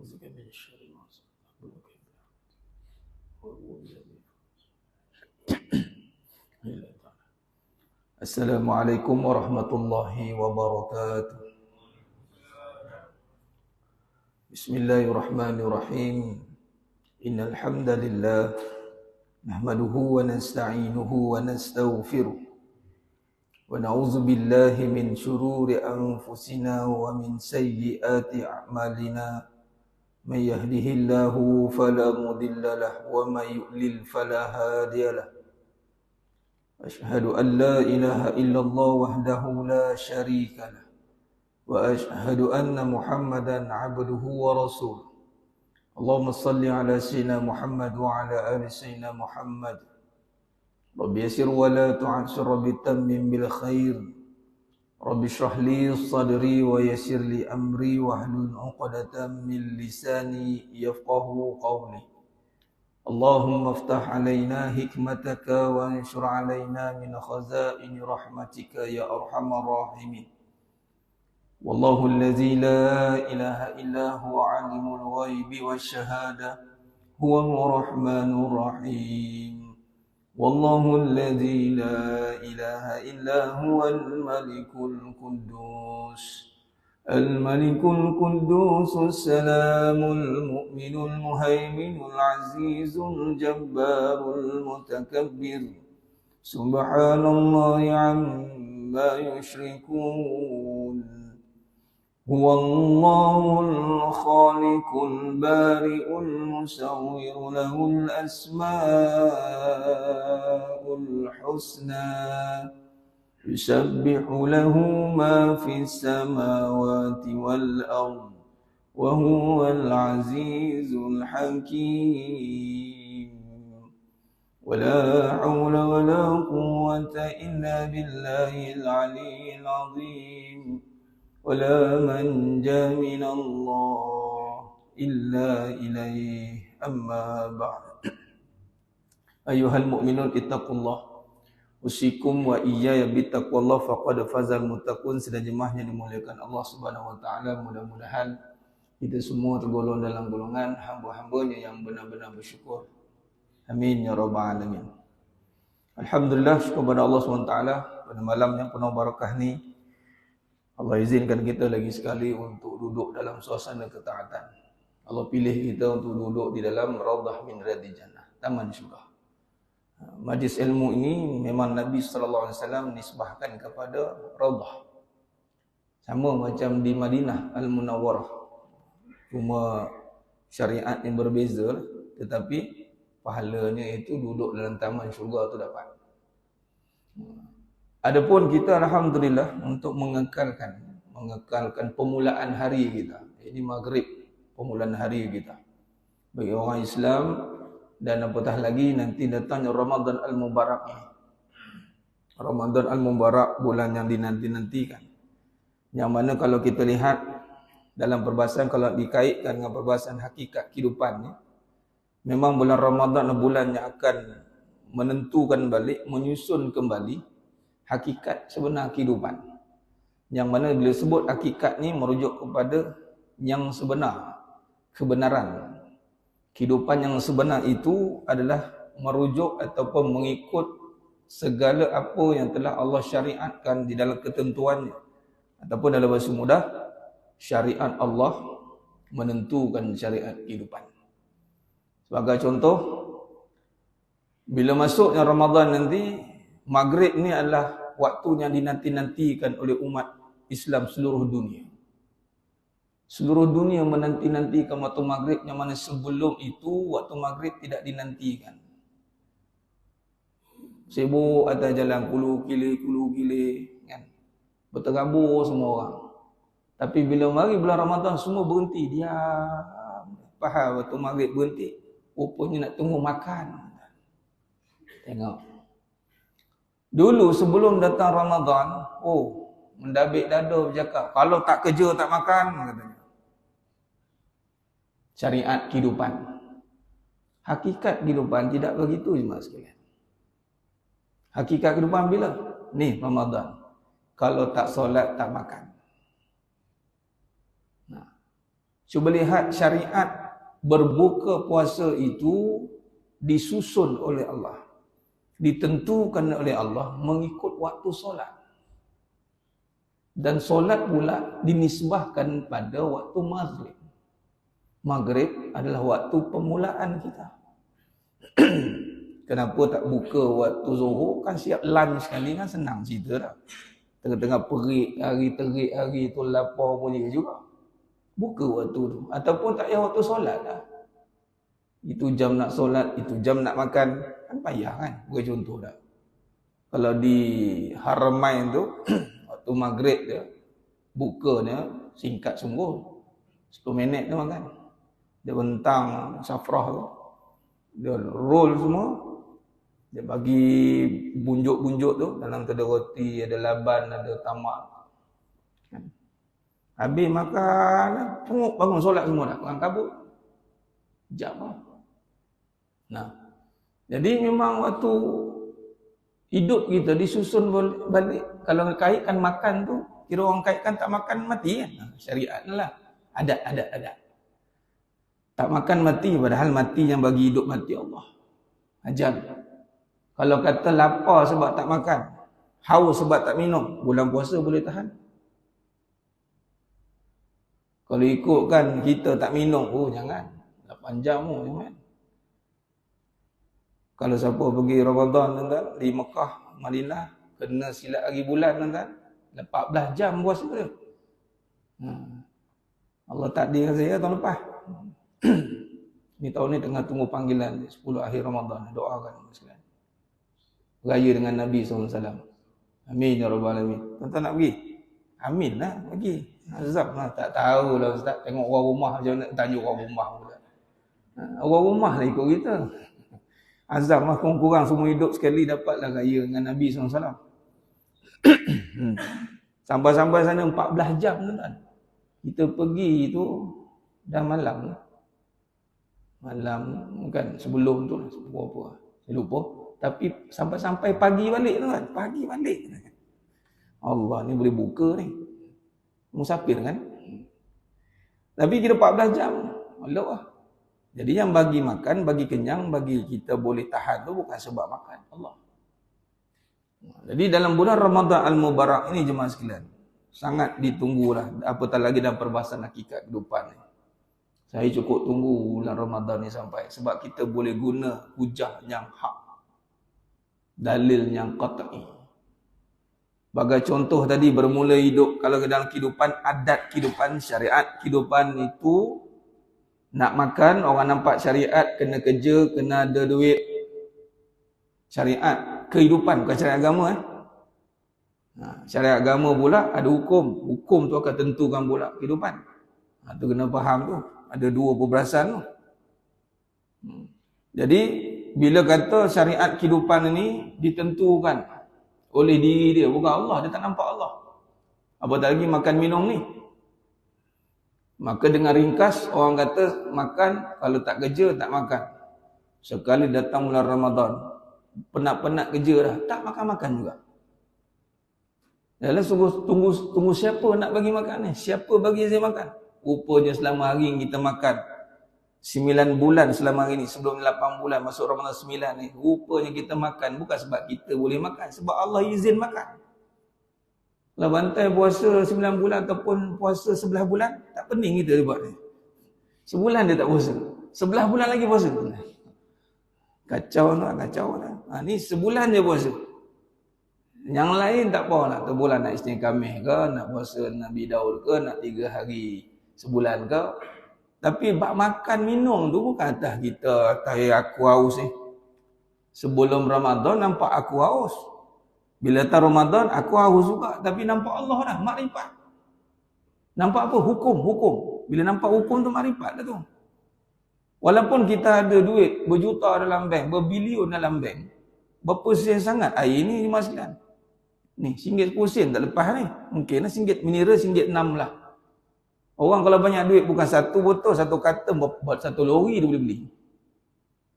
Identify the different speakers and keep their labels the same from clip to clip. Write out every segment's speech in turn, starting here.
Speaker 1: بك من شر ما صنعت Assalamualaikum warahmatullahi wabarakatuh. Bismillahirrahmanirrahim. Innal hamdalillah nahmaduhu wa nasta'inuhu wa nastaghfiruh wa na'udzu billahi min shururi anfusina wa min sayyiati a'malina. Man yahdihillahu fala mudilla lahu wa may yudlil fala hadiya lahu. Asyhadu an la ilaha illallah wahdahu la syarika lah wa asyhadu anna Muhammadan abduhu wa rasuluh. Allahumma salli ala sayyidina Muhammad wa ala ali sayyidina Muhammad. Rabbi yassir wa la tu'assir, Rabbi tammim bil khair. Rabbi shrah li sadri wa yassir li amri wahlul 'uqdatam min lisani yafqahu qawli. Allahumma aftah alaina hikmataka wa anshur alaina min khazaini rahmatika ya arhamar rahimin. Wallahu allazi la ilaha illa huwa alimul ghaibi wasyahada huwal rahmanur rahim. Wallahu allazi la ilaha illa huwal malikul quddus. الملك القدوس السلام المؤمن المهيمن العزيز الجبار المتكبر سبحان الله عما يشركون هو الله الخالق البارئ المصور له الأسماء الحسنى يسبح له ما في السماوات والأرض وهو العزيز الحكيم ولا حول ولا قوة إلا بالله العلي العظيم ولا منجى من الله إلا إليه أما بعد أيها المؤمنون اتقوا الله Usikum wa iyaya bittaqwallah faqad fazal muttaqun. Sedang jemaah yang dimuliakan Allah Subhanahu wa taala, mudah-mudahan kita semua tergolong dalam golongan hamba-hambanya yang benar-benar bersyukur. Amin ya rabbal alamin. Alhamdulillah, syukur kepada Allah Subhanahu wa taala pada malam yang penuh barakah ni. Allah izinkan kita lagi sekali untuk duduk dalam suasana ketaatan. Allah pilih kita untuk duduk di dalam raudhah min riyadil jannah, taman syurga. Majlis ilmu ini memang Nabi SAW nisbahkan kepada Raudhah. Sama macam di Madinah Al-Munawwarah. Cuma syariat yang berbeza, tetapi pahalanya itu duduk dalam taman syurga tu dapat. Adapun kita alhamdulillah untuk mengekalkan permulaan hari kita. Ini maghrib permulaan hari kita. Bagi orang Islam, dan apatah lagi nanti datangnya Ramadan Al-Mubarak. Ramadan Al-Mubarak, bulan yang dinanti-nantikan. Yang mana kalau kita lihat dalam perbahasan, kalau dikaitkan dengan perbahasan hakikat kehidupan ni, memang bulan Ramadan adalah bulan yang akan menentukan balik, menyusun kembali hakikat sebenar kehidupan. Yang mana bila sebut hakikat ni merujuk kepada yang sebenar, kebenaran. Kehidupan yang sebenar itu adalah merujuk ataupun mengikut segala apa yang telah Allah syariatkan di dalam ketentuannya. Ataupun dalam bahasa mudah, syariat Allah menentukan syariat kehidupan. Sebagai contoh, bila masuknya Ramadan nanti, maghrib ni adalah waktu yang dinanti-nantikan oleh umat Islam seluruh dunia. Seluruh dunia menanti-nantikan waktu maghrib, yang mana sebelum itu waktu maghrib tidak dinantikan. Sibuk atas jalan kulu kile kan. Berterabur semua orang. Tapi bila mari bulan Ramadan semua berhenti, diam. Faham waktu maghrib berhenti. Rupanya nak tunggu makan. Tengok. Dulu sebelum datang Ramadan, mendabik dada bercakap, kalau tak kerja tak makan katanya. Syariat kehidupan. Hakikat kehidupan tidak begitu jemaah sekalian. Hakikat kehidupan bila? Ni Ramadan. Kalau tak solat tak makan. Cuba lihat syariat berbuka puasa itu disusun oleh Allah, ditentukan oleh Allah mengikut waktu solat. Dan solat pula dinisbahkan pada waktu maghrib. Maghrib adalah waktu permulaan kita. Kenapa tak buka waktu zuhur? Kan siap lunch sekali kan, senang cerita dah. Tengah-tengah terik hari tu lapar boleh juga. Buka waktu tu. Ataupun tak payah waktu solat dah. Itu jam nak solat, itu jam nak makan. Kan payah kan? Bukan contoh dah. Kalau di Haramain tu, waktu maghrib dia, bukanya singkat sungguh. 10 minit tu makan. Dia bentang safrah tu. Dia roll semua. Dia bagi bunjuk-bunjuk tu. Dalam tu ada roti, ada laban, ada tamak. Habis makan, tengok bangun solat semua dah. Pegang kabut. Jam lah. Nah, jadi memang waktu hidup kita disusun balik. Kalau kaitkan makan tu, kira orang kaitkan tak makan mati kan? Syariat lah. Ada. Tak makan mati, padahal mati yang bagi hidup mati Allah. Ajal. Kalau kata lapar sebab tak makan, haus sebab tak minum, bulan puasa boleh tahan. Kalau ikutkan kita tak minum, jangan. 8 jam jangan. Kalau siapa pergi Ramadan tuan-tuan di Mekah, Madinah, kena silat hari bulan tuan-tuan, 14 jam puasa dia. Allah takdir saya tahun lepas. Ni tahun ni tengah tunggu panggilan 10 akhir Ramadan, doakan sekalian. Raya dengan Nabi SAW. Amin ya rabbal alamin. Tuan-tuan nak pergi? Amin lah pergi. Azab lah, tak tahu lah Ustaz. Tengok orang rumah macam mana, tanya orang rumah pula. Orang rumah lah ikut kita. Azab lah, kurang-kurang semua hidup sekali dapatlah raya dengan Nabi SAW. Sampai-sampai sana 14 jam tuan. Kita pergi tu dah malam. Malam kan sebelum tu lah, apa saya lupa. Tapi sampai-sampai pagi balik tuan. Pagi balik. Allah ni boleh buka ni. Musafir kan? Tapi kira 14 jam. Allah lah. Jadi yang bagi makan, bagi kenyang, bagi kita boleh tahan tu bukan sebab makan. Allah. Jadi dalam bulan Ramadan Al-Mubarak ini jemaah sekalian, sangat ditunggulah. Apatah lagi dalam perbahasan hakikat kehidupan ni. Saya cukup tunggu bulan Ramadan ni sampai. Sebab kita boleh guna hujah yang hak. Dalil yang qat'i. Bagai contoh tadi, bermula hidup, kalau dalam kehidupan, adat kehidupan, syariat kehidupan itu, nak makan, orang nampak syariat, kena kerja, kena ada duit. Syariat kehidupan, bukan syariat agama. Syariat agama pula ada hukum. Hukum tu akan tentukan pula kehidupan. Tu kena faham tu. Ada dua perberasan tu. Jadi, bila kata syariat kehidupan ini ditentukan oleh diri dia, bukan Allah, dia tak nampak Allah. Apatah lagi makan minum ni. Maka dengan ringkas, orang kata makan, kalau tak kerja, tak makan. Sekali datang bulan Ramadan, penat-penat kerja dah, tak makan-makan juga. Dalam tunggu siapa nak bagi makan ni? Siapa bagi saya makan? Rupanya selama hari kita makan 9 bulan selama hari ni, sebelum 8 bulan masuk Ramadan 9 ni, rupanya kita makan bukan sebab kita boleh makan, sebab Allah izin makan. Kalau bantai puasa 9 bulan ataupun puasa 11 bulan, tak pening kita buat ni. Sebulan dia tak puasa, 11 bulan lagi puasa. Kacau lah. Ni sebulan je puasa. Yang lain tak apa nak terbulan, nak Isnin Khamis ke, nak puasa Nabi Daud ke, nak 3 hari sebulan ke. Tapi bab makan minum tu bukan atas kita, atas aku haus ni. Sebelum Ramadan nampak aku haus. Bila tak Ramadan aku haus juga, tapi nampak Allah dah, makrifat. Nampak apa? Hukum. Bila nampak hukum tu makrifat dah tu. Walaupun kita ada duit berjuta dalam bank, berbilion dalam bank, berapa sen sangat air ni RM5. Ni RM1 10 sen tak lepas ni. Mungkin lah RM1 mineral RM6 lah. Orang kalau banyak duit bukan satu botol, satu karton, buat satu lori dia boleh beli.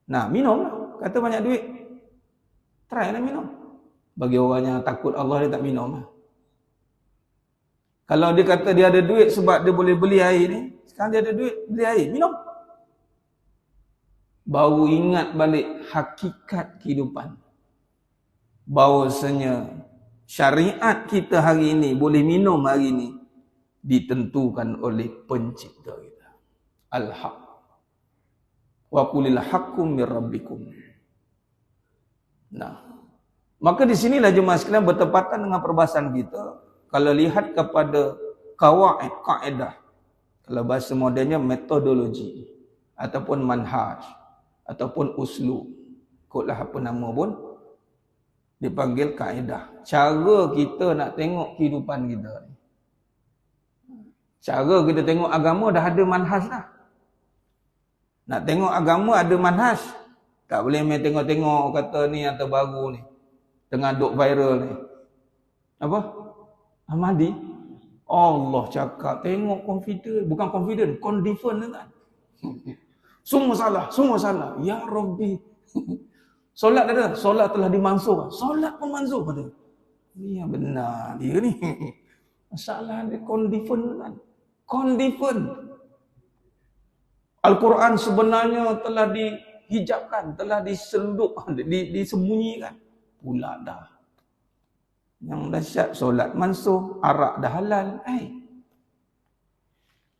Speaker 1: Nah, minum lah. Kata banyak duit, try lah minum. Bagi orang yang takut Allah, dia tak minum lah. Kalau dia kata dia ada duit sebab dia boleh beli air ni, Sekarang dia ada duit, beli air, minum. Baru ingat balik hakikat kehidupan. Bahawasanya syariat kita hari ini, boleh minum hari ini, ditentukan oleh pencipta kita. Al-Haq. Wa qulil haqqum mir rabbikum. Nah, maka di sinilah jemaah sekalian bertepatan dengan perbahasan kita. Kalau lihat kepada kaedah, kalau bahasa modennya metodologi, ataupun manhaj, ataupun uslub, ikutlah apa nama pun, dipanggil kaedah. Cara kita nak tengok kehidupan kita ni. Cara kita tengok agama dah ada manhaj dah. Nak tengok agama ada manhaj. Tak boleh main tengok-tengok kata ni atau baru ni. Tengah duk viral ni. Apa? Ahmadi. Allah cakap tengok confident. Bukan confident. Confident kan. Semua salah. Ya Rabbi. Solat ada. Solat telah dimansuh. Solat pun mansuh pada. Ni yang benar dia ni. Masalah dia confident kan. Confident. Al-Quran sebenarnya telah dihijabkan, telah diseludupkan, disembunyikan. Pula dah. Yang dahsyat solat mansuh, arak dah halal.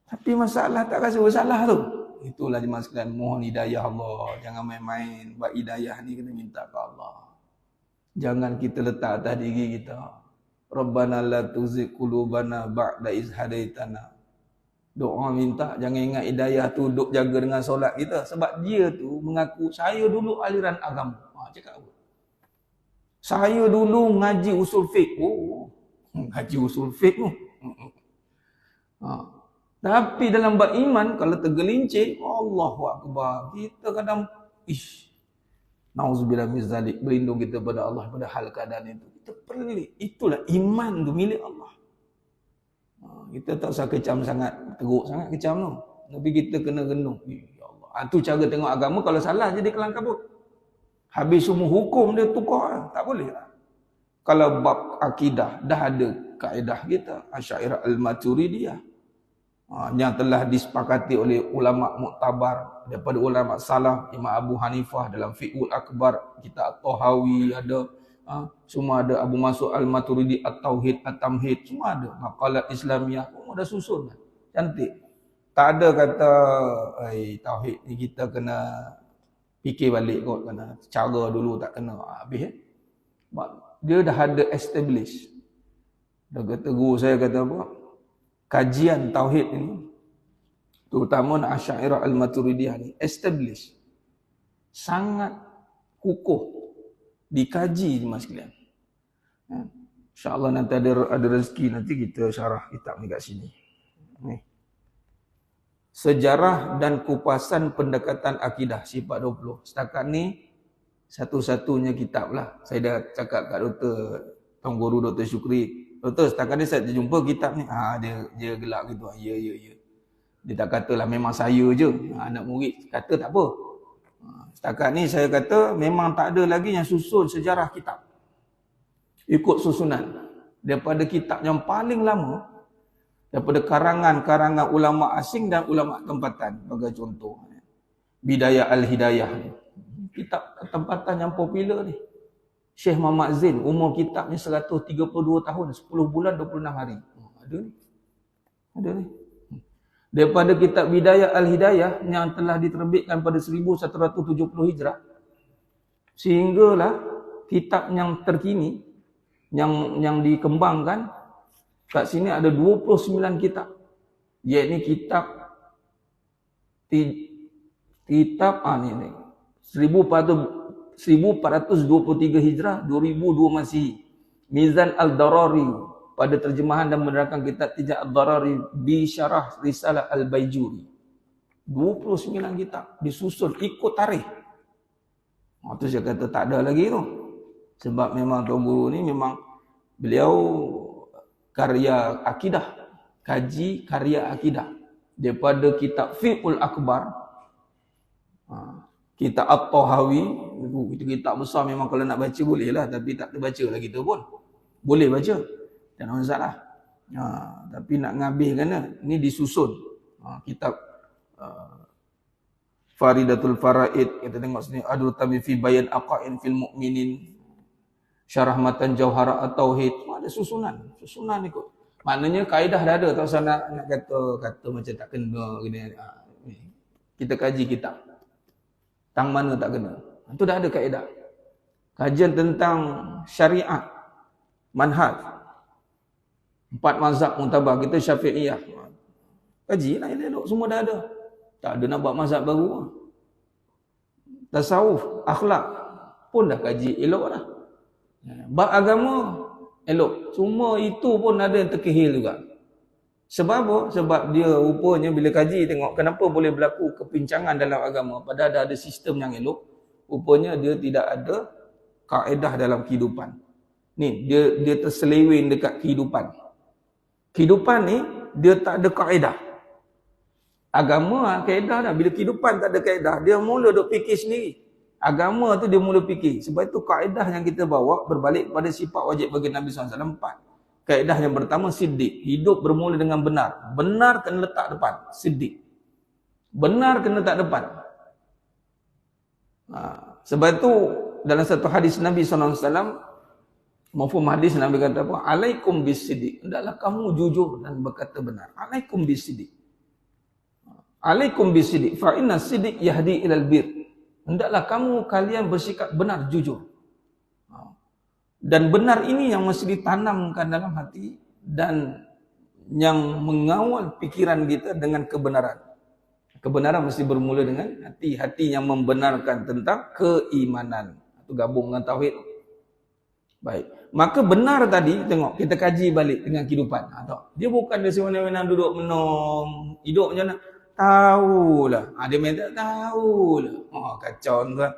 Speaker 1: Tapi masalah tak rasa bersalah tu. Itulah jemaah sekalian, mohon hidayah Allah. Jangan main-main. Buat hidayah ni kena minta ke Allah. Jangan kita letak atas diri kita. Rabbana la tuzigh qulubana ba'da iz hadaitana. Doa minta jangan ingat hidayah tu duk jaga dengan solat kita. Sebab dia tu mengaku saya dulu aliran agama. Cakap apa? Saya dulu ngaji usul fiqh. Ngaji usul fiqh tu. Tapi dalam bab iman kalau tergelincir, Allahu Akbar. Kita kadang nauzubillah min zalik, berlindung kita pada Allah pada hal keadaan itu. Kita pelik. Itulah iman tu milik Allah. Kita tak usah kecam sangat, teruk sangat kecam tu. Tapi kita kena renung. Ya Allah. Itu cara tengok agama, kalau salah jadi kelang kabut. Habis semua hukum dia tukar. Tak boleh lah. Kalau bab akidah, dah ada kaedah kita. Asy'ariyah al-Maturidiyah. Yang telah disepakati oleh ulama muktabar. Daripada ulama salaf, Imam Abu Hanifah dalam Fiqhul Akbar. Kita At-Tahawi ada. Semua ada Abu Mas'ud Al-Maturidi At-Tauhid At-Tamhid, semua ada maqalat Islamiah, semua dah susun kan. Cantik. Tak ada kata tauhid ni kita kena fikir balik kot, kena cara dulu tak kena habis dia dah ada establish. Dah kata guru saya kata apa? Kajian tauhid ini terutama Asy'ariyah Al-Maturidiyah ni establish. Sangat kukuh. Dikaji jemaah sekalian. InsyaAllah nanti ada rezeki nanti kita syarah kitab ni kat sini. Sejarah dan kupasan pendekatan akidah sifat 20. Setakat ni satu-satunya kitab lah. Saya dah cakap kat Dr. Tuan Guru Dr. Syukri. Doktor, setakat ni saya terjumpa kitab ni. Dia gelak gitu. Ya. Dia tak katalah memang saya je. Anak murid kata tak apa. Setakat ni saya kata memang tak ada lagi yang susun sejarah kitab. Ikut susunan. Daripada kitab yang paling lama, daripada karangan-karangan ulama asing dan ulama tempatan. Sebagai contoh. Bidayah Al-Hidayah ni. Kitab tempatan yang popular ni. Syekh Muhammad Zain, umur kitabnya 132 tahun, 10 bulan 26 hari. Ada ni. Daripada kitab Bidayah Al-Hidayah yang telah diterbitkan pada 1170 Hijrah, sehinggalah kitab yang terkini yang dikembangkan kat sini ada 29 kitab. Iaitu kitab 1423 Hijrah, 2002 Masihi. Mizan Al-Darari pada terjemahan dan menerangkan kitab Tijah Ad-Darari bi Syarah Risalah Al-Baijuri. 29 kitab disusun ikut tarikh. Itu saya kata tak ada lagi tu. Sebab memang Tuan Guru ni memang beliau karya akidah, kaji karya akidah daripada kitab Fiqhul Akbar, kitab At-Tahawi, itu kitab besar memang kalau nak baca boleh lah, tapi tak terbaca lah kita pun. Boleh baca. Tak ada masalah. Tapi nak ngabih kena, ni disusun. Kitab Faridatul Faraid, kita tengok sini, Adul Tabi fi Bayan Aqain fil Mu'minin, Syarah Matan Jauhara At-Tauhid. Ada susunan ikut. Maknanya kaedah dah ada, tak usah nak kata macam tak kena gini. Kita kaji kitab. Tang mana tak kena. Itu dah ada kaedah. Kajian tentang syariat, manhaj. 4 mazhab mutabar, kita Syafi'iyah. Kaji lah elok, semua dah ada. Tak ada nak buat mazhab baru. Tasawuf, akhlak pun dah kaji elok dah. Bab agama elok. Semua itu pun ada yang terkehil juga. Sebab apa? Sebab dia rupanya bila kaji tengok kenapa boleh berlaku kepincangan dalam agama. Padahal dah ada sistem yang elok. Rupanya dia tidak ada kaedah dalam kehidupan. Ni, dia terseleweng dekat kehidupan. Kehidupan ni, dia tak ada kaedah. Agama kaedah dah. Bila kehidupan tak ada kaedah, dia mula duk fikir sendiri. Agama tu dia mula fikir. Sebab itu kaedah yang kita bawa berbalik pada sifat wajib bagi Nabi SAW 4. Kaedah yang pertama, siddiq. Hidup bermula dengan benar. Benar kena letak depan. Siddiq. Benar kena letak depan. Sebab itu dalam satu hadis Nabi SAW, mafhum hadis Nabi kata apa? Alaikum bis-siddiq. Hendaklah kamu jujur dan berkata benar. Alaikum bis-siddiq. Alaikum bis-siddiq. Fa inna siddiq yahdi ilal bir. Hendaklah kalian bersikap benar, jujur. Dan benar ini yang mesti ditanamkan dalam hati dan yang mengawal pikiran kita dengan kebenaran. Kebenaran mesti bermula dengan hati. Hati yang membenarkan tentang keimanan. Itu gabung dengan tauhid. Baik. Maka benar tadi, tengok, kita kaji balik dengan kehidupan. Dia bukan dia sewenang-wenang duduk menom, hidup macam mana. Tahulah. Dia main tak tahulah. Kacau tuan.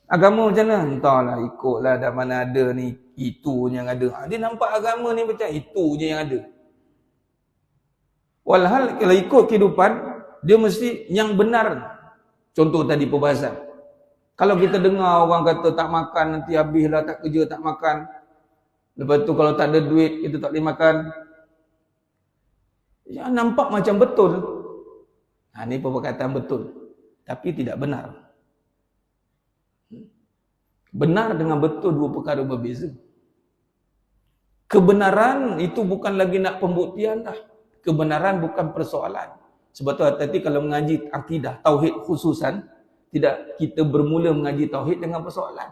Speaker 1: Agama macam mana? Entahlah, ikutlah dah mana ada ni. Itu yang ada. Dia nampak agama ni macam itu je yang ada. Walhal kalau ikut kehidupan, dia mesti yang benar. Contoh tadi perbahasan. Kalau kita dengar orang kata tak makan, nanti habislah, tak kerja, tak makan. Lepas tu kalau tak ada duit, kita tak boleh makan. Ya, nampak macam betul. Ini perkataan betul. Tapi tidak benar. Benar dengan betul dua perkara berbeza. Kebenaran itu bukan lagi nak pembuktian dah. Kebenaran bukan persoalan. Sebab tu hati-hati kalau mengaji akidah, tauhid khususan, tidak kita bermula mengaji tauhid dengan persoalan.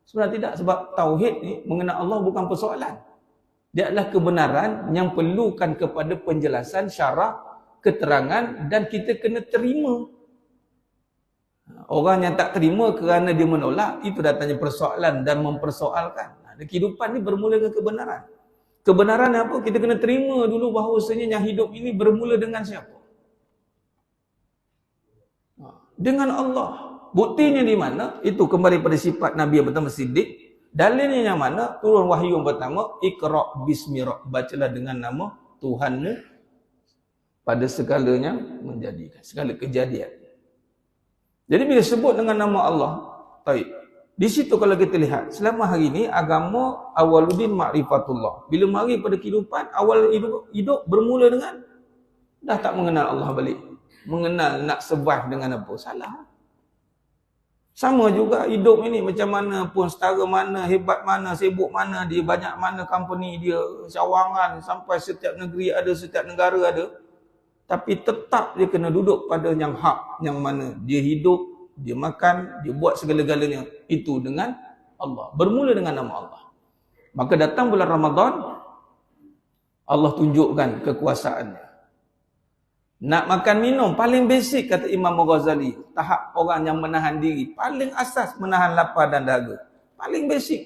Speaker 1: Sebenarnya tidak, sebab tauhid ni mengenal Allah bukan persoalan. Dia adalah kebenaran yang perlukan kepada penjelasan, syarah, keterangan dan kita kena terima. Orang yang tak terima kerana dia menolak, itu datangnya persoalan dan mempersoalkan. Kehidupan ni bermula dengan kebenaran. Kebenaran apa? Kita kena terima dulu bahawasanya yang hidup ini bermula dengan siapa? Dengan Allah. Buktinya di mana? Itu kembali pada sifat Nabi yang pertama, siddiq. Dalilnya yang mana? Turun wahyu yang pertama, Iqra' bismi rabbika. Bacalah dengan nama Tuhanmu pada segalanya menjadikan, segala kejadian. Jadi bila sebut dengan nama Allah, baik. Di situ kalau kita lihat, selama hari ini agama awaluddin ma'rifatullah. Bila mari pada kehidupan, awal hidup bermula dengan dah tak mengenal Allah balik. Mengenal nak survive dengan apa? Salah. Sama juga hidup ini, macam mana pun, setara mana, hebat mana, sibuk mana, dia banyak mana company dia, cawangan, sampai setiap negeri ada, setiap negara ada. Tapi tetap dia kena duduk pada yang hak, yang mana dia hidup, dia makan, dia buat segala-galanya. Itu dengan Allah. Bermula dengan nama Allah. Maka datang bulan Ramadan, Allah tunjukkan kekuasaannya. Nak makan minum, paling basic kata Imam Ghazali. Tahap orang yang menahan diri. Paling asas menahan lapar dan dahaga. Paling basic.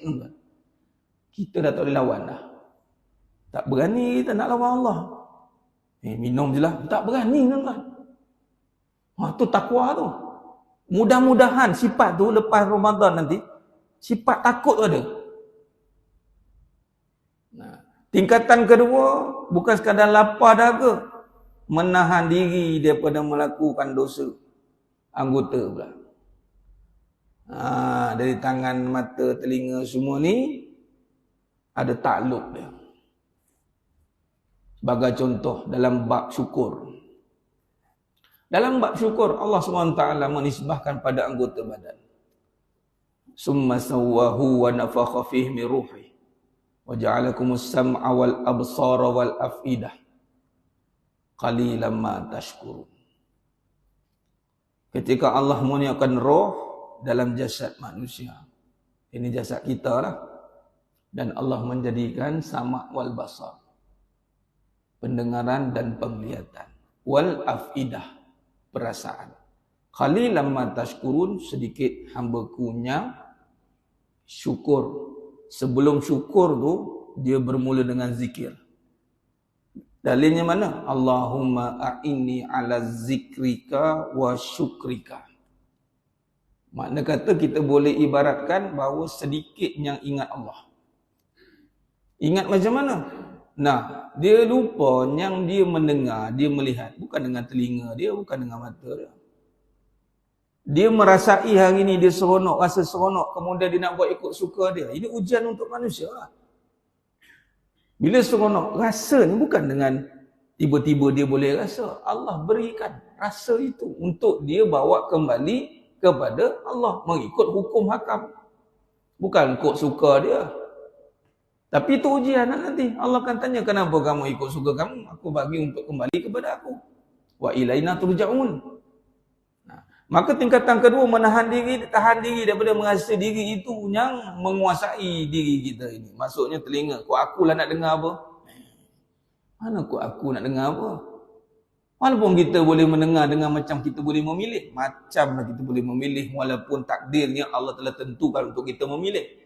Speaker 1: Kita dah tak boleh lawan dah. Tak berani kita nak lawan Allah. Minum je lah. Tak berani tuan-tuan. Tu takwa tu. Mudah-mudahan sifat tu lepas Ramadan nanti, sifat takut tu ada. Tingkatan kedua, bukan sekadar lapar dahaga, menahan diri daripada melakukan dosa. Anggota pula. Dari tangan, mata, telinga semua ni ada takluk dia. Sebagai contoh dalam bab syukur. Dalam bab syukur, Allah SWT menisbahkan pada anggota badan. Summa sawwahu wa nafakha fihi min ruhi wa ja'alakumus sam'a wal absara wal afidah qalilan ma tashkurun. Ketika Allah meniupkan roh dalam jasad manusia, ini jasad kita lah, dan Allah menjadikan sama' wal basar, pendengaran dan penglihatan, wal afidah, perasaan. Qalilan ma tashkurun, sedikit hamba-Ku yang syukur. Sebelum syukur tu dia bermula dengan zikir. Dalilnya mana? Allahumma a'inni ala zikrika wa syukrika. Makna kata kita boleh ibaratkan bahawa sedikit yang ingat Allah. Ingat macam mana? Nah, dia lupa yang dia mendengar, dia melihat. Bukan dengan telinga dia, bukan dengan mata dia. Dia merasai hari ini, dia seronok, rasa seronok. Kemudian dia nak buat ikut suka dia. Ini ujian untuk manusia lah. Bila seronok, rasa ni bukan dengan tiba-tiba dia boleh rasa. Allah berikan rasa itu untuk dia bawa kembali kepada Allah, mengikut hukum hakam. Bukan ikut suka dia. Tapi itu ujian nanti. Allah akan tanya, kenapa kamu ikut suka kamu? Aku bagi untuk kembali kepada aku. Wa ilaina turja'un. Maka tingkatan kedua, menahan diri, tahan diri daripada merasa diri itu yang menguasai diri kita ini. Maksudnya telinga. Kok akulah nak dengar apa? Mana kok aku nak dengar apa? Walaupun kita boleh mendengar dengan macam kita boleh memilih. Macamlah kita boleh memilih walaupun takdirnya Allah telah tentukan untuk kita memilih.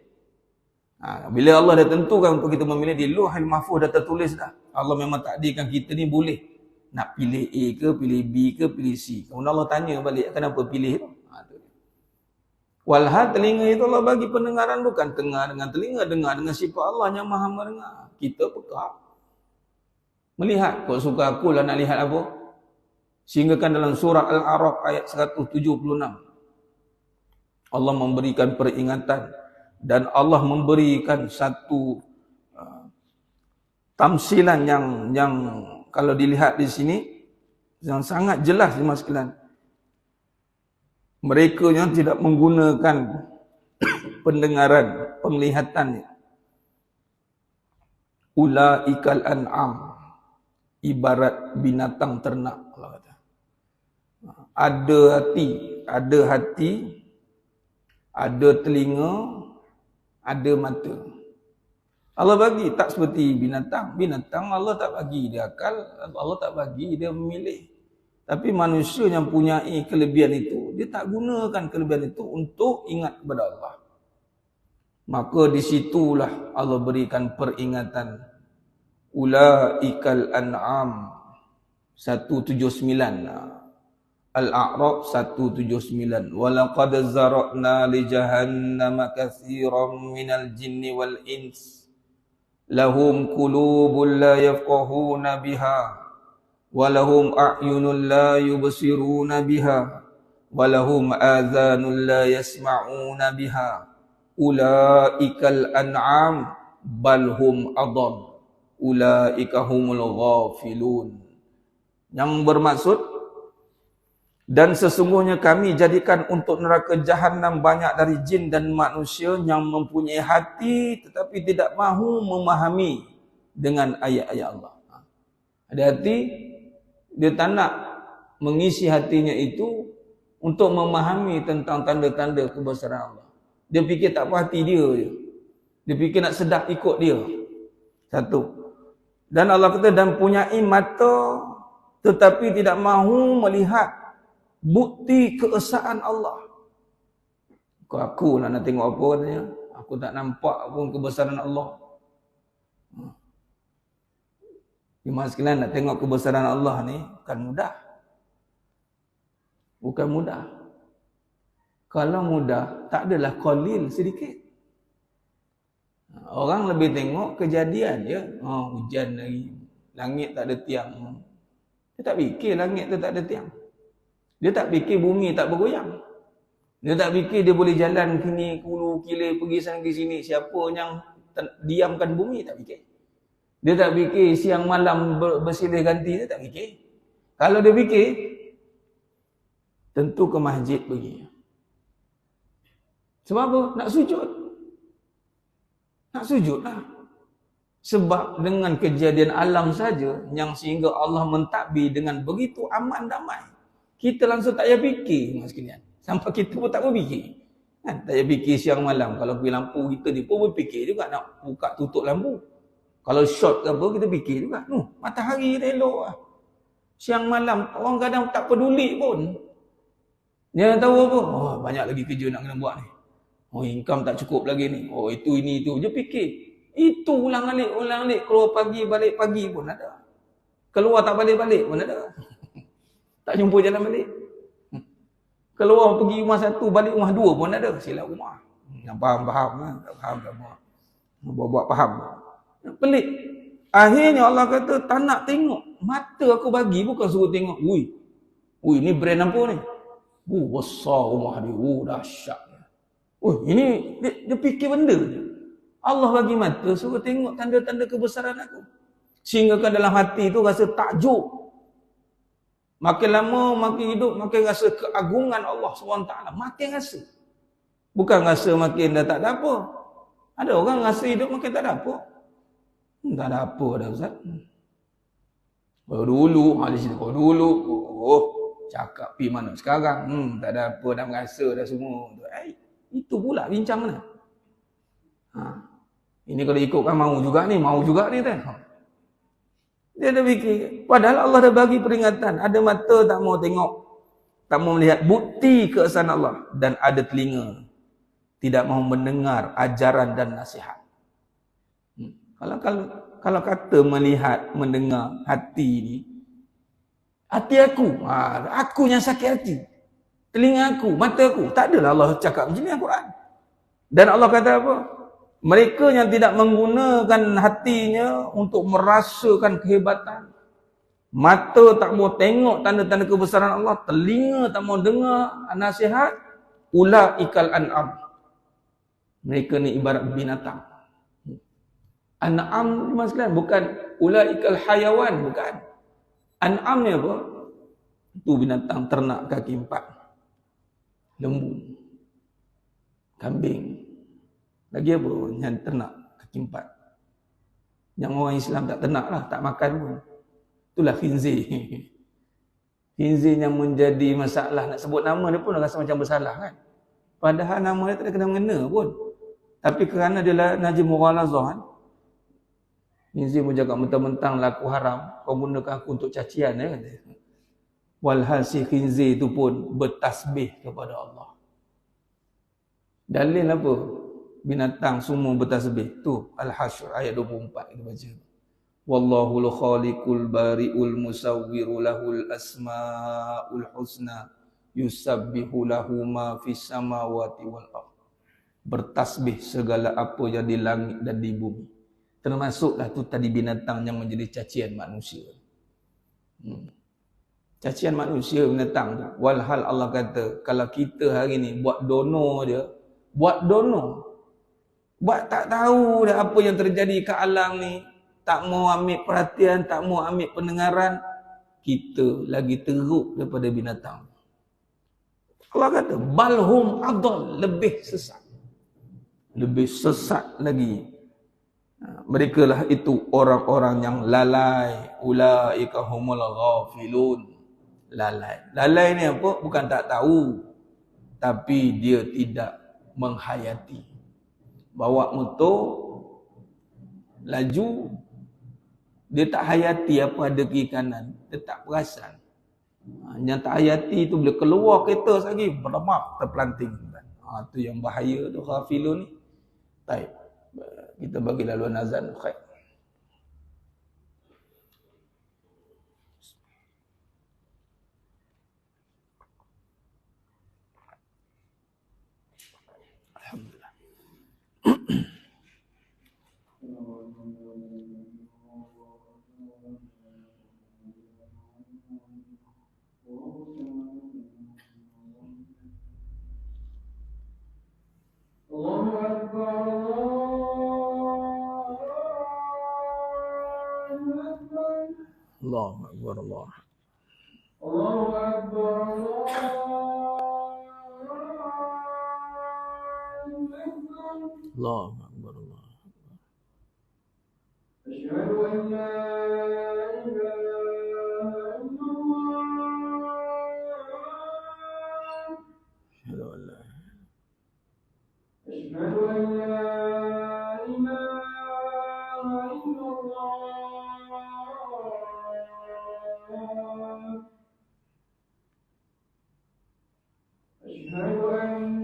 Speaker 1: Bila Allah dah tentukan untuk kita memilih, di Lauhul Mahfuz dah tertulis dah. Allah memang takdirkan kita ni boleh nak pilih A ke, pilih B ke, pilih C. Kemudian Allah tanya balik, kenapa pilih tu? Walhal telinga itu Allah bagi pendengaran, bukan dengar dengan telinga, dengar dengan sifat Allah yang maha mendengar. Kita peka. Melihat, kok suka aku lah nak lihat apa? Sehingga kan dalam surah Al-A'raf ayat 176. Allah memberikan peringatan dan Allah memberikan satu tamsilan yang kalau dilihat di sini yang sangat jelas di sekalian. Mereka yang tidak menggunakan pendengaran, penglihatannya. Ulaikal an'am, ibarat binatang ternak. Allah kata. Ada hati, ada telinga, ada mata. Allah bagi tak seperti binatang. Binatang Allah tak bagi dia akal, Allah tak bagi dia memilih. Tapi manusia yang punya kelebihan itu, dia tak gunakan kelebihan itu untuk ingat kepada Allah. Maka disitulah Allah berikan peringatan. Ulaikal an'am 179. Al-A'raf 179. Walaqad zara'na li jahannama katsiran minal jinni wal ins. Lahum qulubun la yafqahuna biha. Walahum a'yunun la yubsiruna biha. Walahum adhanun la yasma'una biha. Ulaikal an'am balhum adall. Ulaika humul ghafilun. Yang bermaksud, dan sesungguhnya kami jadikan untuk neraka Jahannam banyak dari jin dan manusia yang mempunyai hati tetapi tidak mahu memahami dengan ayat-ayat Allah. Ada hati, dia tak nak mengisi hatinya itu untuk memahami tentang tanda-tanda kebesaran Allah. Dia fikir tak apa hati dia je. Dia fikir nak sedap ikut dia. Satu. Dan Allah kata, dan punyai mata tetapi tidak mahu melihat bukti keesaan Allah. Aku nak tengok apa katanya? Aku tak nampak pun kebesaran Allah. Jemaah sekalian, nak tengok kebesaran Allah ni bukan mudah. Bukan mudah. Kalau mudah, tak adalah qalil sedikit. Orang lebih tengok kejadian je. Hujan lagi. Langit tak ada tiang. Dia tak fikir langit tu tak ada tiang. Dia tak fikir bumi tak bergoyang. Dia tak fikir dia boleh jalan kini, hulu, kilir, pergi sana ke sini. Siapa yang diamkan bumi, tak fikir. Dia tak fikir siang malam bersilih ganti, dia tak fikir. Kalau dia fikir, tentu ke masjid pergi. Sebab apa? Nak sujud. Nak sujud lah. Sebab dengan kejadian alam saja yang sehingga Allah mentadbir dengan begitu aman damai. Kita langsung tak payah fikir mas sekalian. Sampai kita pun tak berfikir. Kan? Tak payah fikir siang malam. Kalau pergi lampu kita ni pun berfikir juga nak buka tutup lampu. Kalau short ke apa kita fikir juga. Matahari dah elok lah. Siang malam orang kadang tak peduli pun. Dia tahu apa? Oh, banyak lagi kerja nak kena buat ni. Oh, income tak cukup lagi ni. Oh, itu ini itu. Dia fikir. Itu ulang alik. Keluar pagi, balik pagi pun ada. Keluar tak balik-balik pun ada. Tak jumpa jalan balik. Keluar pergi rumah satu, balik rumah dua pun ada. Silap rumah. Yang faham lah. Tak faham tak buat. Buat faham. Pelik. Akhirnya Allah kata, tak nak tengok. Mata aku bagi bukan suruh tengok. Ui, ni brand apa ni? Besar rumah dia. Dahsyat. Ini dia fikir benda je. Allah bagi mata suruh tengok tanda-tanda kebesaran aku. Sehingga kan dalam hati tu rasa takjub. Makin lama, makin hidup, makin rasa keagungan Allah SWT. Makin rasa. Bukan rasa makin dah tak ada apa. Ada orang rasa hidup makin tak ada apa. Tak ada apa dah Ustaz. Kalau dulu, cakap pi mana sekarang. Tak ada apa, dah merasa dah semua. Itu pula bincang mana. Ini kalau ikutkan mau juga ni kan. Dia dah fikir. Padahal Allah dah bagi peringatan. Ada mata tak mau tengok. Tak mau melihat bukti keesaan Allah. Dan ada telinga. Tidak mau mendengar ajaran dan nasihat. Kalau kata melihat, mendengar hati ni. Hati aku. Aku yang sakit hati. Telinga aku, mata aku. Tak adalah Allah cakap macam ni Al-Quran. Dan Allah kata apa? Mereka yang tidak menggunakan hatinya untuk merasakan kehebatan. Mata tak mau tengok tanda-tanda kebesaran Allah. Telinga tak mau dengar nasihat. Ulaikal an'am. Mereka ni ibarat binatang. An'am maksudnya bukan ulaikal hayawan. Bukan. An'am ni apa? Itu binatang ternak kaki 4. Lembu. Kambing. Lagi apa yang ternak kaki 4. Yang orang Islam tak ternak lah, tak makan pun. Itulah khinzir. Khinzir yang menjadi masalah. Nak sebut nama dia pun rasa macam bersalah kan. Padahal nama dia tak ada kena mengena pun. Tapi kerana dia najis mughalazah kan. Khinzir pun cakap mentang-mentang laku haram. Kau gunakan aku untuk cacian ya. Walhal si khinzir itu pun bertasbih kepada Allah. Dalil apa? Binatang semua bertasbih. Tu Al-Hasyr ayat 24 kita baca. Wallahul khaliqul bari'ul musawwiru lahul asma'ul husna yusabbihu lahu ma fis samawati wal ardh. Bertasbih segala apa yang di langit dan di bumi. Termasuklah tu tadi binatang yang menjadi cacian manusia. Cacian manusia binatang tu. Walhal Allah kata kalau kita hari ni buat dono dia, buat dono. Buat tak tahu dah apa yang terjadi ke alam ni. Tak mau ambil perhatian, tak mau ambil pendengaran. Kita lagi teruk daripada binatang. Allah kata, balhum adal, lebih sesat. Lebih sesat lagi. Mereka lah itu orang-orang yang lalai. Ulaika humul ghafilun. Lalai. Lalai ni apa? Bukan tak tahu. Tapi dia tidak menghayati. Bawa motor, laju, dia tak hayati apa ada kiri kanan. Dia tak perasan. Yang tak hayati tu bila keluar kereta lagi, berdemak, terpelanting. Itu yang bahaya tu, ghafilun ni. Baik. Kita bagi laluan azan. Khair. Alhamdulillah. Allahu Akbar, Allahu Akbar, Allahu Akbar, Allahu Akbar, Allah. Allahu Akbar, Allah.
Speaker 2: Asyhadu an la ilaha illallah. Asyhadu an la ilaha illallah. Asyhadu anna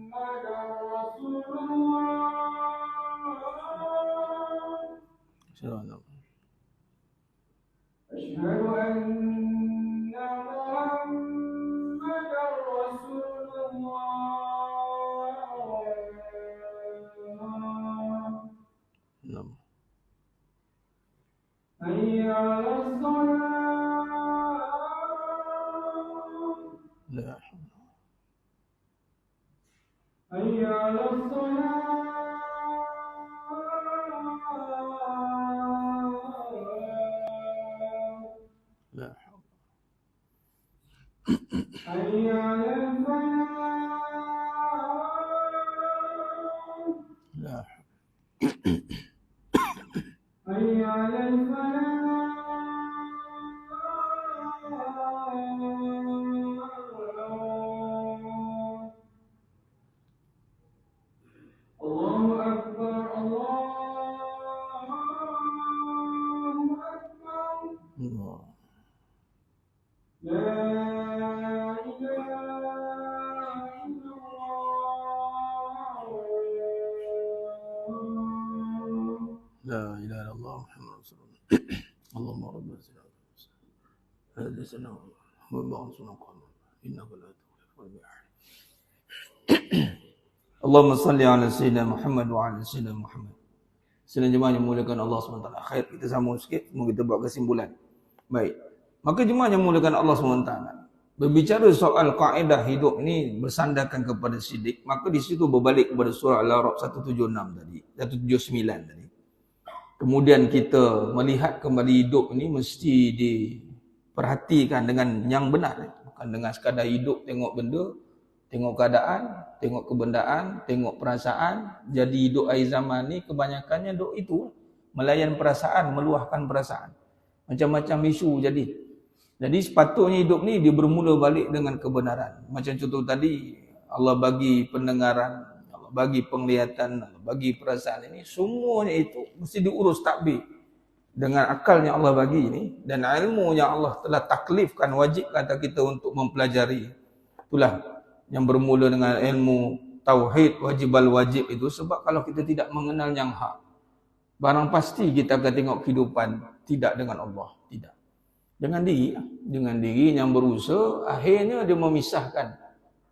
Speaker 2: Muhammadar Rasulullah. Asyhadu anna Muhammadar Rasulullah. Hayya 'alas shalah. La. Hayya 'alas shalah.
Speaker 1: La.
Speaker 2: Hayya 'alal falah.
Speaker 1: La.
Speaker 2: Hayya 'alal falah. Allahu Akbar, Allahu Akbar.
Speaker 1: Allah.
Speaker 2: La ilaha illallah.
Speaker 1: La ilaha illallah Muhammad Rasulullah. Allahumma rabbana salli ala sayyidina Muhammad wa ala innaka la tukhlifu al-mi'ad. Allahumma salli ala sayyidina Muhammad wa ala sayyidina Muhammad. Sedang jemaah yang muliakan Allah SWT. Khair, kita sambung sikit, semoga kita buat kesimpulan. Baik. Maka jemaah yang muliakan Allah SWT. Berbicara soal kaedah hidup ini bersandarkan kepada sidik, maka di situ berbalik kepada surah Al-A'raf 176 tadi, 179 tadi. Kemudian kita melihat kembali hidup ini mesti diperhatikan dengan yang benar. Bukan dengan sekadar hidup tengok benda, tengok keadaan, tengok kebendaan, tengok perasaan. Jadi hidup akhir zaman ni kebanyakannya duk itu. Melayan perasaan, meluahkan perasaan. Macam-macam isu jadi. Jadi sepatutnya hidup ni dia bermula balik dengan kebenaran. Macam contoh tadi, Allah bagi pendengaran, Allah bagi penglihatan, Allah bagi perasaan ini. Semuanya itu mesti diurus takbir. Dengan akal yang Allah bagi ini. Dan ilmu yang Allah telah taklifkan, wajib kata kita untuk mempelajari. Itulah yang bermula dengan ilmu tauhid, wajib itu. Sebab kalau kita tidak mengenal yang hak, barang pasti kita akan tengok kehidupan tidak dengan Allah. Tidak. Dengan diri yang berusaha, akhirnya dia memisahkan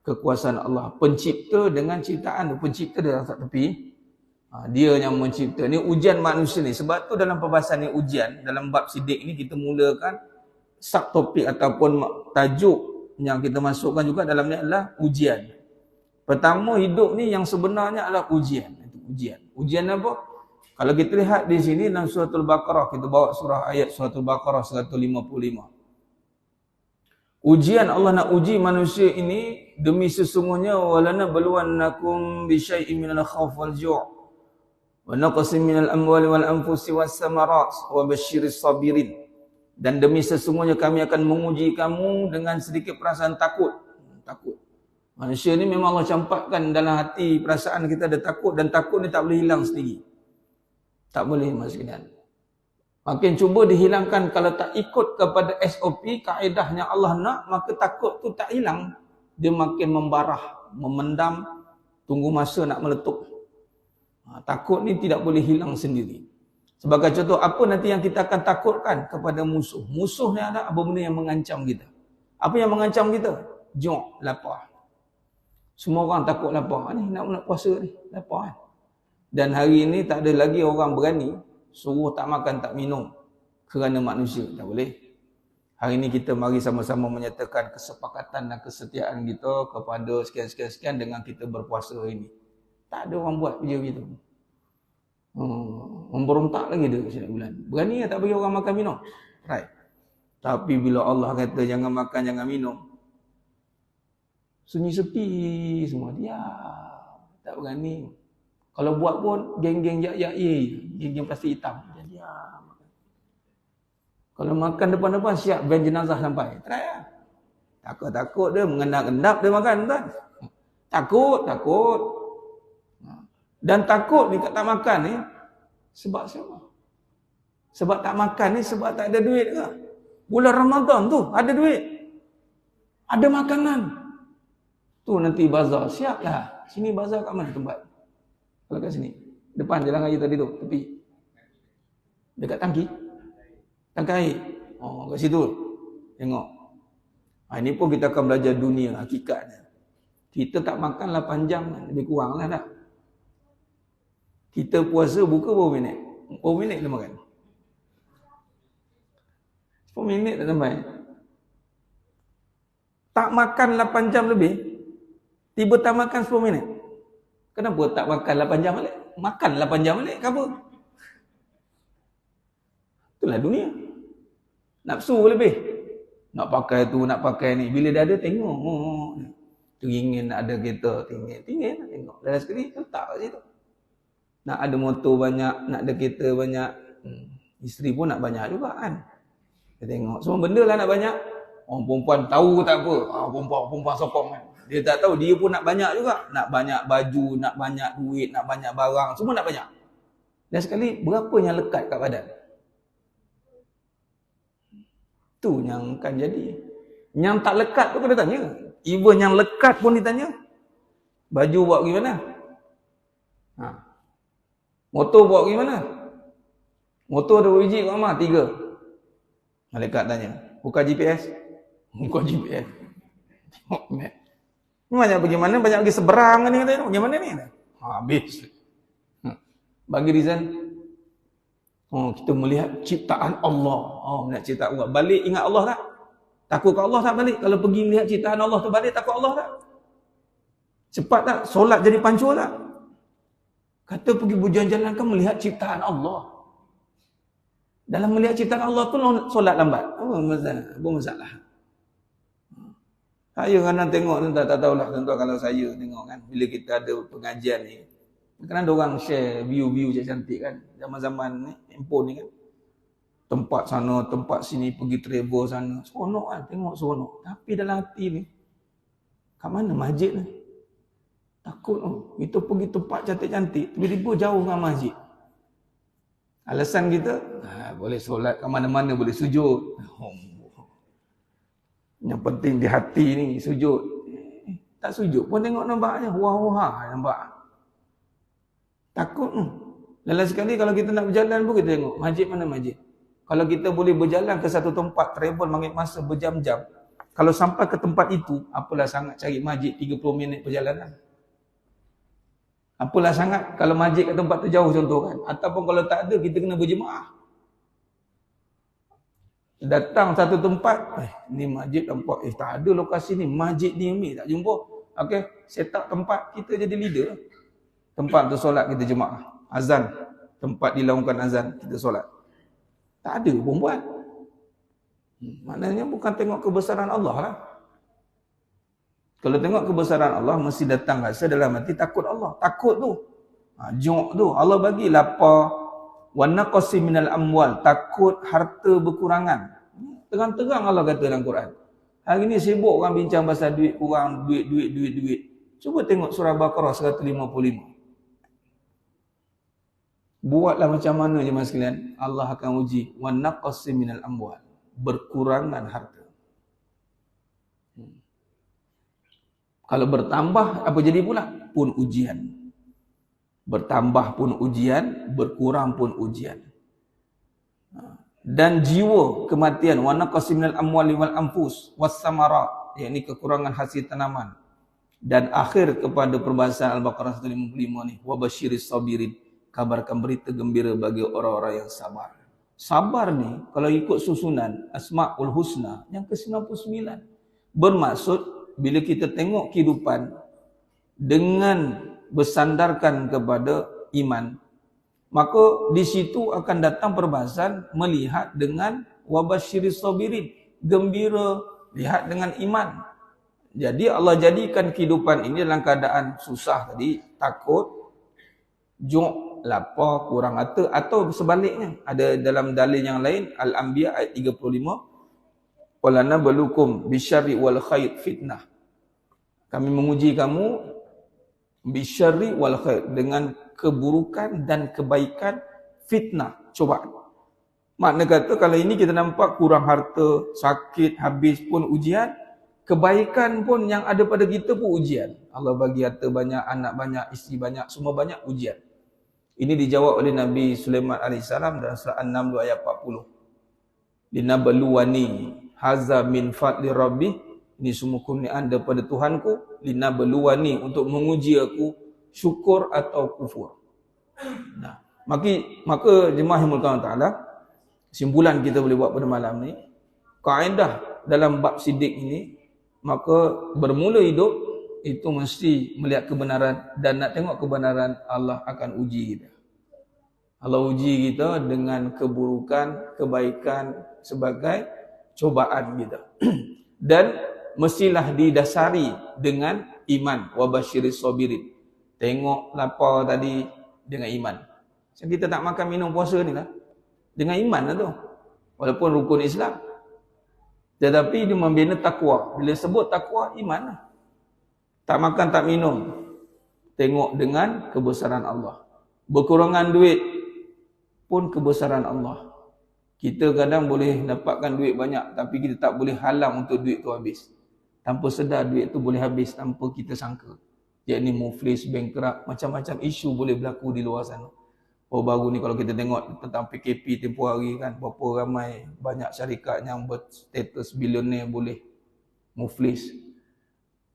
Speaker 1: kekuasaan Allah. Pencipta dengan ciptaan. Pencipta dia tak tepi. Dia yang mencipta. Ini ujian manusia ni. Sebab tu dalam perbahasan ni ujian, dalam bab sidik ni kita mulakan subtopik ataupun tajuk yang kita masukkan juga dalam ni adalah ujian. Pertama, hidup ni yang sebenarnya adalah ujian. Itu ujian. Ujian apa? Kalau kita lihat di sini dalam suratul Baqarah, kita bawa surah ayat suratul Baqarah 155. Ujian Allah nak uji manusia ini demi sesungguhnya walana balwannakum bi syai'in minal khauf wal ju' wa naqsin minal amwali wal anfusi was samarat wa basyiris sabirin. Dan demi sesungguhnya kami akan menguji kamu dengan sedikit perasaan takut. Takut. Manusia ni memang Allah campakkan dalam hati perasaan kita ada takut, dan takut ni tak boleh hilang sendiri. Tak boleh mas sekalian. Makin cuba dihilangkan, kalau tak ikut kepada SOP, kaedahnya Allah nak, maka takut tu tak hilang. Dia makin membarah, memendam, tunggu masa nak meletup. Takut ni tidak boleh hilang sendiri. Sebagai contoh, apa nanti yang kita akan takutkan kepada musuh? Musuh ni ada apa benda yang mengancam kita? Apa yang mengancam kita? Ju', lapar. Semua orang takut lapar. Ni nak puasa ni, lapar kan? Dan hari ini tak ada lagi orang berani suruh tak makan, tak minum kerana manusia. Tak boleh. Hari ini kita mari sama-sama menyatakan kesepakatan dan kesetiaan kita kepada sekian-sekian dengan kita berpuasa hari ini. Tak ada orang buat kerja begitu. Memberontak lagi dia setiap bulan. Berani tak bagi orang makan minum? Right. Tapi bila Allah kata jangan makan, jangan minum, sunyi sepi semua, diam. Tak berani. Kalau buat pun geng-geng geng-geng plastik hitam. Dia diam. Kalau makan depan-depan siap van jenazah sampai. Try lah. Takut dia mengendap-endap dia makan tuan. Takut. Dan takut ni tak makan ni sebab siapa? Sebab tak makan ni sebab tak ada duit ke? Bulan Ramadan tu ada duit. Ada makanan. Tu nanti bazar siaplah. Sini bazar kat mana tempat? Kalau kat sini. Depan jalan raya tadi tu, tepi. Dekat tangki air. Oh, kat situ. Tengok. Ini pun kita akan belajar dunia hakikatnya. Kita tak makan 8 jam, lebih kurang lah tak. Kita puasa buka berapa minit? Berapa minit kita makan? 10 minit tak sampai. Tak makan 8 jam lebih, tiba tak makan 10 minit. Kenapa tak makan 8 jam balik? Makan 8 jam balik, kenapa? Itulah dunia. Nafsu lebih. Nak pakai tu, nak pakai ni. Bila dah ada, tengok. Teringin nak ada kereta. Tingin nak tengok. Dah sekali, letak kat situ. Nak ada motor banyak, nak ada kereta banyak. Isteri pun nak banyak juga kan. Dia tengok. Semua benda lah nak banyak. Orang perempuan tahu tak apa. Perempuan sokong kan. Dia tak tahu, dia pun nak banyak juga. Nak banyak baju, nak banyak duit, nak banyak barang. Semua nak banyak. Dan sekali, berapa yang lekat kat badan? Tu yang akan jadi. Yang tak lekat pun kena tanya. Even yang lekat pun ditanya. Baju buat gimana? Motor buat gimana? Motor ada biji kat rumah? 3. Malaikat tanya. Buka GPS? Buka GPS. Tengok map. Banyak pergi mana? Banyak pergi seberang ni. Bagaimana ni? Habis. Bagi reason. Kita melihat ciptaan Allah. Melihat ciptaan Allah. Balik ingat Allah tak? Takut ke Allah tak balik? Kalau pergi melihat ciptaan Allah tu balik, takut Allah tak? Cepat tak? Solat jadi pancur tak? Kata pergi berjalan-jalan kan melihat ciptaan Allah. Dalam melihat ciptaan Allah tu solat lambat. Apa masalah? Saya kadang tengok tak tahulah tuan-tuan kalau saya tengok kan bila kita ada pengajian ni. Kadang ada orang share view-view cantik kan. Zaman-zaman ni handphone ni kan. Tempat sana, tempat sini, pergi travel sana. Seronok kan, tengok seronok. Tapi dalam hati ni, kat mana masjid ni? Takut kita pergi tempat cantik-cantik, tiba-tiba jauh dengan masjid. Alasan kita, boleh solat kat mana-mana, boleh sujud. Yang penting di hati ni, sujud. Tak sujud pun tengok nampaknya, wah-wah nampak. Takut. Lain sekali kalau kita nak berjalan pun kita tengok, masjid mana masjid. Kalau kita boleh berjalan ke satu tempat, travel mengambil masa berjam-jam. Kalau sampai ke tempat itu, apalah sangat cari masjid 30 minit perjalanan. Apalah sangat kalau masjid kat tempat tu jauh contoh kan. Ataupun kalau tak ada, kita kena berjemaah. Datang satu tempat, ni masjid nampak, tak ada lokasi ni, masjid ni tak jumpa. Okey, set up tempat, kita jadi leader. Tempat tu solat kita jemaah. Azan, tempat dilaungkan azan, kita solat. Tak ada pun buat. Maknanya bukan tengok kebesaran Allah lah. Kalau tengok kebesaran Allah, mesti datang rasa dalam hati takut Allah. Takut tu. Jok tu. Allah bagi lapar. Wa naqsi minal amwal. Takut harta berkurangan. Terang-terang Allah kata dalam Quran. Hari ni sibuk orang bincang pasal duit kurang. Duit. Cuba tengok surah Baqarah 155. Buatlah macam mana je mas sekalian, Allah akan uji. Wa naqsi minal amwal. Berkurangan harta. Kalau bertambah, apa jadi pula? Pun ujian. Bertambah pun ujian, berkurang pun ujian. Dan jiwa kematian. Wa naqsi minal amwali wal anfus was samarat, yakni kekurangan hasil tanaman. Dan akhir kepada perbahasan Al-Baqarah 155 ni, wa basyiris sabirin, kabarkan berita gembira bagi orang-orang yang sabar. Sabar ni kalau ikut susunan Asmaul Husna yang ke-99, bermaksud bila kita tengok kehidupan dengan bersandarkan kepada iman, maka di situ akan datang perbahasan melihat dengan wabasyiris sabirin, gembira lihat dengan iman. Jadi Allah jadikan kehidupan ini dalam keadaan susah tadi, takut, juk, lapar, kurang harta, atau sebaliknya. Ada dalam dalil yang lain, Al-Anbiya ayat 35, walana balukum bisyarri wal khair fitnah. Kami menguji kamu bisyarri wal khair, dengan keburukan dan kebaikan, fitnah, cobaan. Makna kata kalau ini kita nampak kurang harta, sakit, habis pun ujian, kebaikan pun yang ada pada kita pun ujian. Allah bagi harta banyak, anak banyak, isteri banyak, semua banyak, ujian. Ini dijawab oleh Nabi Sulaiman AS dalam surah An-Naml ayat 40. Linabluwani haza min fadli rabbi, ini semua kurniaan daripada Tuhanku, linabluwani, untuk menguji aku, syukur atau kufur. Nah, maka jemaah yang mulkan ta'ala, kesimpulan kita boleh buat pada malam ni, kaedah dalam bab sidik ini, maka bermula hidup itu mesti melihat kebenaran, dan nak tengok kebenaran, Allah akan uji kita. Allah uji kita dengan keburukan, kebaikan sebagai cobaan kita. Dan mestilah didasari dengan iman. Wabasyiris sabirin. Tengok lapar tadi dengan iman. Macam kita tak makan minum puasa ni lah, dengan iman lah tu. Walaupun rukun Islam. Tetapi dia membina takwa. Bila sebut takwa, iman lah. Tak makan, tak minum, tengok dengan kebesaran Allah. Berkurangan duit pun kebesaran Allah. Kita kadang boleh dapatkan duit banyak, tapi kita tak boleh halang untuk duit tu habis. Tanpa sedar duit tu boleh habis tanpa kita sangka. Yakni muflis, bankrupt, macam-macam isu boleh berlaku di luar sana. Oh, baru ni kalau kita tengok tentang PKP tempoh hari kan, berapa ramai banyak syarikat yang berstatus bilioner boleh muflis.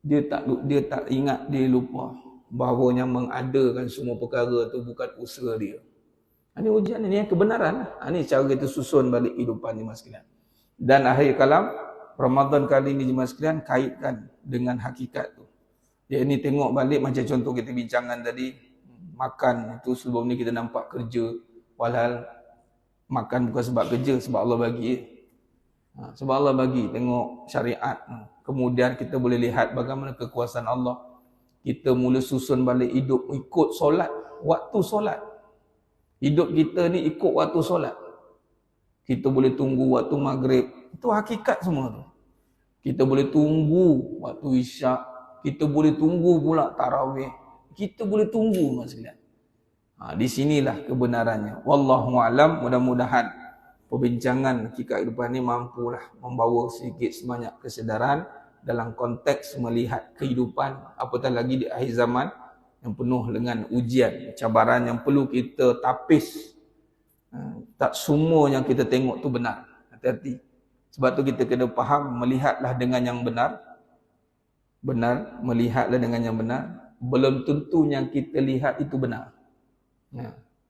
Speaker 1: Dia tak ingat, dia lupa bahawa yang mengadakan semua perkara tu bukan usaha dia. Ini ujian, ini kebenaran. Ini cara kita susun balik kehidupan jemaah sekalian. Dan akhir kalam, Ramadan kali ini jemaah sekalian, kaitkan dengan hakikat tu. Dia ini tengok balik macam contoh kita bincangkan tadi, makan itu sebelum ni kita nampak kerja, walhal makan bukan sebab kerja, sebab Allah bagi. Sebab Allah bagi, tengok syariat. Kemudian kita boleh lihat bagaimana kekuasaan Allah. Kita mula susun balik hidup ikut solat, waktu solat. Hidup kita ni ikut waktu solat. Kita boleh tunggu waktu maghrib. Itu hakikat semua tu. Kita boleh tunggu waktu isyak. Kita boleh tunggu pula tarawih. Kita boleh tunggu maksudnya. Di sinilah kebenarannya. Wallahu a'lam. Mudah-mudahan perbincangan hakikat kehidupan ini mampulah membawa sedikit sebanyak kesedaran dalam konteks melihat kehidupan, apatah lagi di akhir zaman yang penuh dengan ujian, cabaran yang perlu kita tapis. Tak semua yang kita tengok tu benar. Hati-hati. Sebab tu kita kena faham, melihatlah dengan yang benar. Benar, melihatlah dengan yang benar. Belum tentu yang kita lihat itu benar.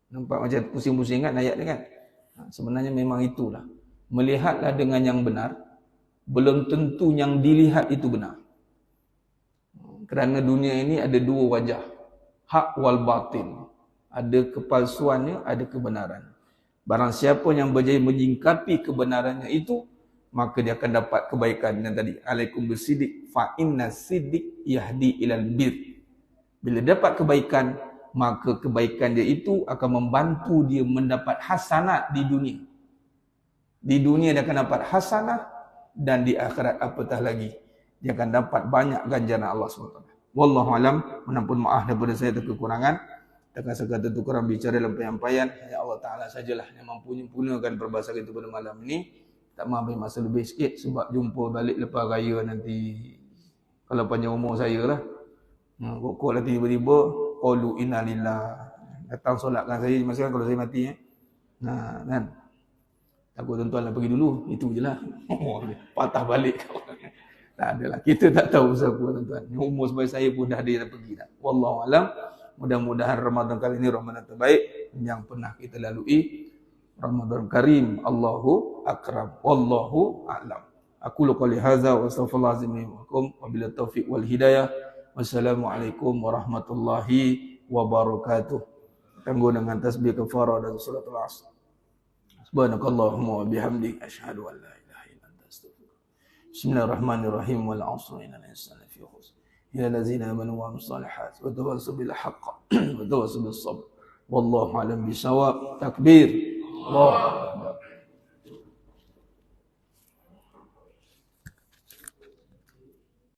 Speaker 1: Nampak macam pusing-pusing kan ayat ni kan? Sebenarnya memang itulah. Melihatlah dengan yang benar. Belum tentu yang dilihat itu benar. Kerana dunia ini ada dua wajah. Hak wal batil. Ada kepalsuannya, ada kebenaran. Barang siapa yang berjaya menyingkapi kebenarannya itu, maka dia akan dapat kebaikan. Dan tadi, alaikum bisidik, fa inna sidik yahdi ilal bir. Bila dapat kebaikan, maka kebaikan dia itu akan membantu dia mendapat hasanat di dunia. Di dunia dia akan dapat hasanah, dan di akhirat apatah lagi, dia akan dapat banyak ganjaran Allah SWT. Wallahu alam, menampun maaf daripada saya kekurangan. Takkan sekata tu kurang bicara dalam penyampaian. Ya Allah Ta'ala sajalah yang mampu menyempurnakan perbahasan kita pada malam ini. Tak mahu ambil masa lebih sikit sebab jumpa balik lepas raya nanti. Kalau panjang umur saya lah. Pokok lah tiba-tiba, qalu inna lillah. Datang solatkan saya masa kalau saya mati. Kan? Takut tuan-tuan lah pergi dulu. Itu je lah. Patah balik. Tak adalah. Kita tak tahu siapa tuan-tuan. Umur sebagai saya pun dah ada yang pergi dah. Wallahualam. Mudah-mudahan Ramadan kali ini Ramadan terbaik yang pernah kita lalui. Ramadan Karim. Allahu Akram. Wallahu a'lam. Aku qouli hadza wa astaghfirullahalazim wa bila taufiq wal hidayah. Wassalamualaikum warahmatullahi wabarakatuh. Tangguh dengan tasbih kafarah dan suratul asr. Subhanakallahumma wa bihamdik asyhadu an la ilaha illa anta astaghfiruka. Bismillahirrahmanirrahim. Wal 'asri innal insana lafi khusr. Illa allazina amanu wa amilus solihat wa tawassaw bil haqq wa tawassaw bis sabr. Wallahu a'lam bisawab. Takbir. Allah